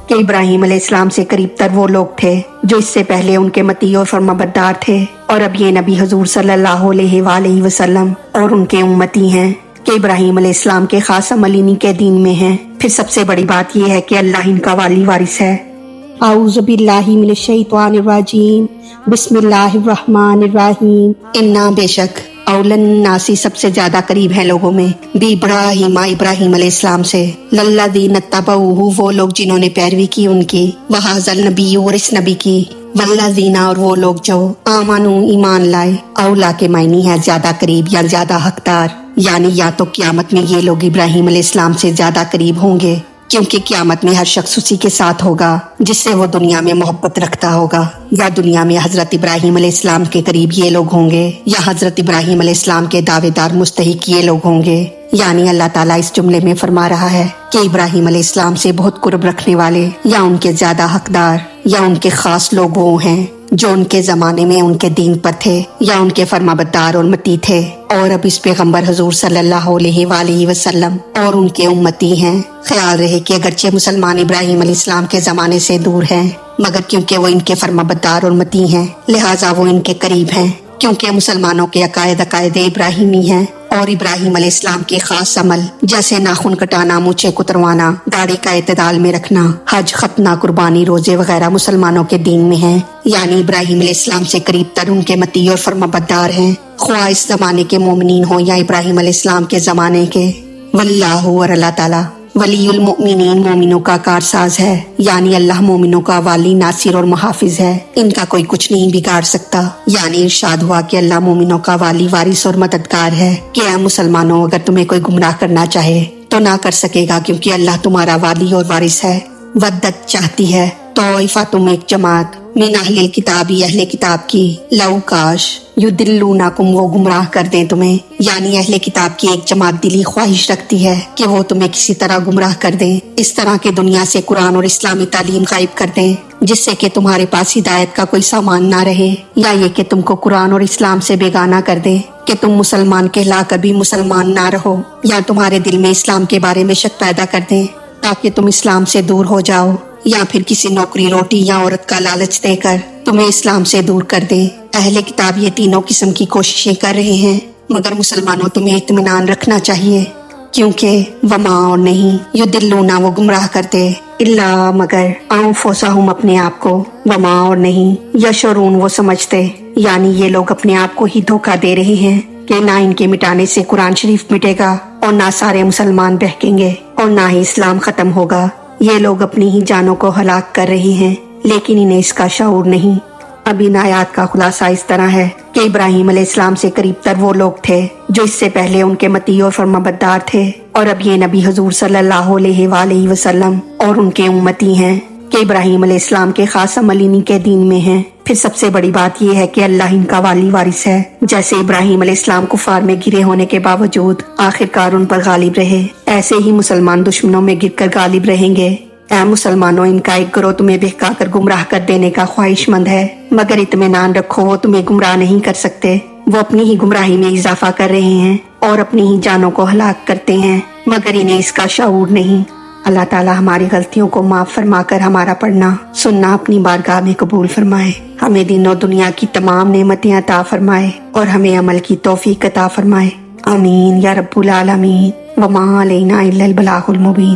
کہ ابراہیم علیہ السلام سے قریب تر وہ لوگ تھے جو اس سے پہلے ان کے مطیع اور فرمانبردار تھے، اور اب یہ نبی حضور صلی اللہ علیہ وآلہ وسلم اور ان کے امتی ہیں کہ ابراہیم علیہ السلام کے خاص عمل انہی کے دین میں ہیں۔ پھر سب سے بڑی بات یہ ہے کہ اللہ ان کا والی وارث ہے۔ اعوذ باللہ من الشیطان الرجیم، بسم اللہ الرحمن الرحیم۔ انا بے شک اولن ناسی سب سے زیادہ قریب ہیں لوگوں میں بھی ابراہیم علیہ السلام سے، للذین اتبعوہ وہ لوگ جنہوں نے پیروی کی ان کی، وہذا النبی اور اس نبی کی، والذین اور وہ لوگ جو آمنوا ایمان لائے، اولا کے معنی ہے زیادہ قریب یا زیادہ حقدار، یعنی یا تو قیامت میں یہ لوگ ابراہیم علیہ السلام سے زیادہ قریب ہوں گے کیونکہ قیامت میں ہر شخص اسی کے ساتھ ہوگا جس سے وہ دنیا میں محبت رکھتا ہوگا، یا دنیا میں حضرت ابراہیم علیہ السلام کے قریب یہ لوگ ہوں گے، یا حضرت ابراہیم علیہ السلام کے دعوے دار مستحق یہ لوگ ہوں گے۔ یعنی اللہ تعالیٰ اس جملے میں فرما رہا ہے کہ ابراہیم علیہ السلام سے بہت قرب رکھنے والے یا ان کے زیادہ حقدار یا ان کے خاص لوگ وہ ہیں جو ان کے زمانے میں ان کے دین پر تھے یا ان کے فرمانبردار اور متی تھے، اور اب اس پیغمبر حضور صلی اللہ علیہ وآلہ وسلم اور ان کے امتی ہیں۔ خیال رہے کہ اگرچہ مسلمان ابراہیم علیہ السلام کے زمانے سے دور ہیں، مگر کیونکہ وہ ان کے فرمانبردار اور متی ہیں لہٰذا وہ ان کے قریب ہیں، کیونکہ مسلمانوں کے عقائد ابراہیمی ہیں، اور ابراہیم علیہ السلام کے خاص عمل جیسے ناخن کٹانا، مونچھیں کتروانا، داڑھی کا اعتدال میں رکھنا، حج، ختنہ، قربانی، روزے وغیرہ مسلمانوں کے دین میں ہیں۔ یعنی ابراہیم علیہ السلام سے قریب تر ان کے متی اور فرمانبردار ہیں، خواہ اس زمانے کے مومنین ہوں یا ابراہیم علیہ السلام کے زمانے کے۔ واللہ اور اللہ تعالیٰ ولی المؤمنین مومنوں کا کارساز ہے، یعنی اللہ مومنوں کا والی، ناصر اور محافظ ہے، ان کا کوئی کچھ نہیں بگاڑ سکتا۔ یعنی ارشاد ہوا کہ اللہ مومنوں کا والی، وارث اور مددگار ہے کہ اے مسلمانوں اگر تمہیں کوئی گمراہ کرنا چاہے تو نہ کر سکے گا کیونکہ اللہ تمہارا والی اور وارث ہے۔ ودت چاہتی ہے طائفتم ایک جماعت، من اہل کتابی اہل کتاب کی، لو کاش، یضلونکم وہ گمراہ کر دیں تمہیں، یعنی اہل کتاب کی ایک جماعت دلی خواہش رکھتی ہے کہ وہ تمہیں کسی طرح گمراہ کر دیں، اس طرح کہ دنیا سے قرآن اور اسلامی تعلیم غائب کر دیں جس سے کہ تمہارے پاس ہدایت کا کوئی سامان نہ رہے، یا یہ کہ تم کو قرآن اور اسلام سے بیگانہ کر دیں کہ تم مسلمان کہلا کر بھی مسلمان نہ رہو، یا تمہارے دل میں اسلام کے بارے میں شک پیدا کر دیں تاکہ تم اسلام سے دور ہو جاؤ، یا پھر کسی نوکری، روٹی یا عورت کا لالچ دے کر تمہیں اسلام سے دور کر دیں۔ اہل کتاب یہ تینوں قسم کی کوششیں کر رہے ہیں، مگر مسلمانوں تمہیں اطمینان رکھنا چاہیے کیونکہ وما اور نہیں، یضلونا وہ گمراہ کرتے، الا مگر، انفسہم اپنے آپ کو، وما اور نہیں، یشعرون وہ سمجھتے، یعنی یہ لوگ اپنے آپ کو ہی دھوکہ دے رہے ہیں کہ نہ ان کے مٹانے سے قرآن شریف مٹے گا اور نہ سارے مسلمان بہکیں گے اور نہ ہی اسلام ختم ہوگا۔ یہ لوگ اپنی ہی جانوں کو ہلاک کر رہے ہیں لیکن انہیں اس کا شعور نہیں۔ اب ان آیات کا خلاصہ اس طرح ہے کہ ابراہیم علیہ السلام سے قریب تر وہ لوگ تھے جو اس سے پہلے ان کے مطیع اور فرمانبردار تھے، اور اب یہ نبی حضور صلی اللہ علیہ وآلہ وسلم اور ان کے امتی ہیں کہ ابراہیم علیہ السلام کے خاص عمل انہی کے دین میں ہیں۔ پھر سب سے بڑی بات یہ ہے کہ اللہ ان کا والی وارث ہے، جیسے ابراہیم علیہ السلام کفار میں گرے ہونے کے باوجود آخرکار ان پر غالب رہے، ایسے ہی مسلمان دشمنوں میں گر کر غالب رہیں گے۔ اے مسلمانوں ان کا ایک گروہ تمہیں بہکا کر گمراہ کر دینے کا خواہش مند ہے، مگر اطمینان رکھو وہ تمہیں گمراہ نہیں کر سکتے، وہ اپنی ہی گمراہی میں اضافہ کر رہے ہیں اور اپنی ہی جانوں کو ہلاک کرتے ہیں مگر انہیں اس کا شعور نہیں۔ اللہ تعالیٰ ہماری غلطیوں کو معاف فرما کر ہمارا پڑھنا سننا اپنی بارگاہ میں قبول فرمائے، ہمیں دین و دنیا کی تمام نعمتیں عطا فرمائے اور ہمیں عمل کی توفیق عطا فرمائے، آمین یا رب العالمین۔ وما علینا الا البلاغ المبین۔